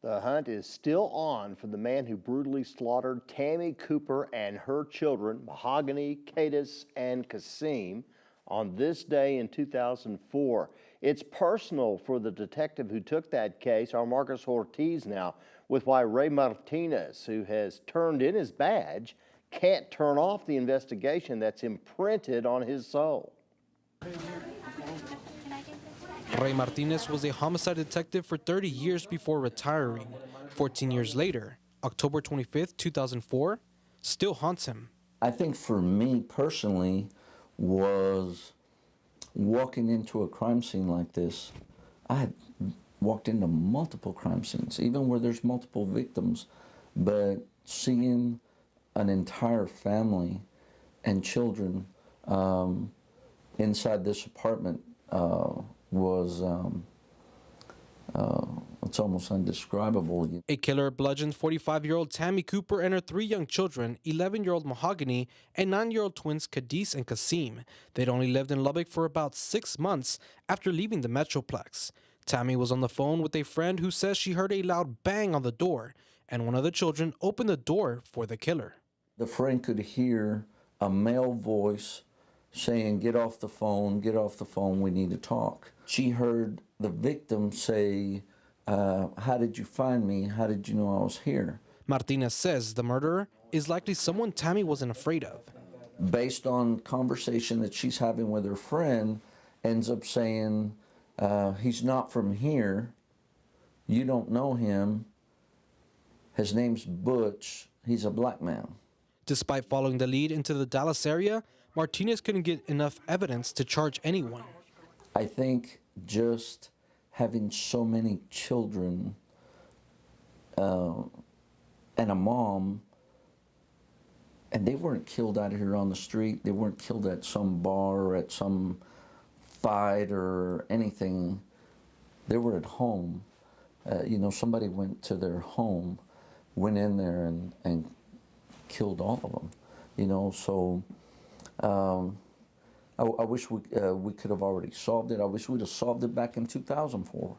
The hunt is still on for the man who brutally slaughtered Tammy Cooper and her children, Mahogany, Kadis, and Kasim, on this day in 2004. It's personal for the detective who took that case, our Marcus Ortiz now, with why Rey Martinez, who has turned in his badge, can't turn off the investigation that's imprinted on his soul. Rey Martinez was a homicide detective for 30 years before retiring. 14 years later, October 25th, 2004, still haunts him. I think for me personally was walking into a crime scene like this. I had walked into multiple crime scenes, even where there's multiple victims, but seeing an entire family and children inside this apartment was it's almost indescribable. A killer bludgeoned 45-year-old Tammy Cooper and her 3 young children, 11-year-old Mahogany and 9-year-old twins Kadis and Kasim. They'd only lived in Lubbock for about 6 months after leaving the Metroplex. Tammy was on the phone with a friend who says she heard a loud bang on the door, and one of the children opened the door for the killer. The friend could hear a male voice saying, get off the phone, we need to talk. She heard the victim say, how did you find me? How did you know I was here? Martinez says the murderer is likely someone Tammy wasn't afraid of. Based on conversation that she's having with her friend, ends up saying, he's not from here, you don't know him, his name's Butch, he's a black man. Despite following the lead into the Dallas area, Martinez couldn't get enough evidence to charge anyone. I think just having so many children and a mom, and they weren't killed out here on the street, they weren't killed at some bar or at some fight or anything, they were at home. You know, somebody went to their home, went in there and killed all of them, you know, so I wish we could have already solved it. I wish we'd have solved it back in 2004.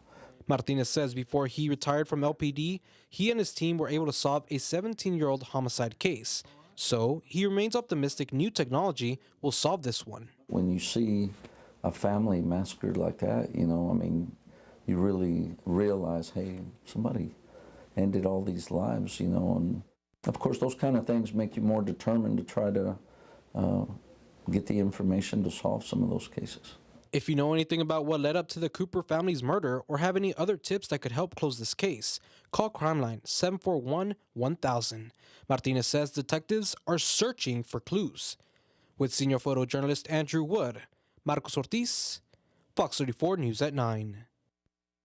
Martinez says before he retired from LPD, he and his team were able to solve a 17-year-old homicide case. So he remains optimistic new technology will solve this one. When you see a family massacred like that, you know, I mean, you really realize, hey, somebody ended all these lives, you know, and of course those kind of things make you more determined to try to get the information to solve some of those cases. If you know anything about what led up to the Cooper family's murder or have any other tips that could help close this case, call Crime Line 741-1000. Martinez says detectives are searching for clues. With senior photojournalist Andrew Wood, Marcos Ortiz, Fox 34 News at 9.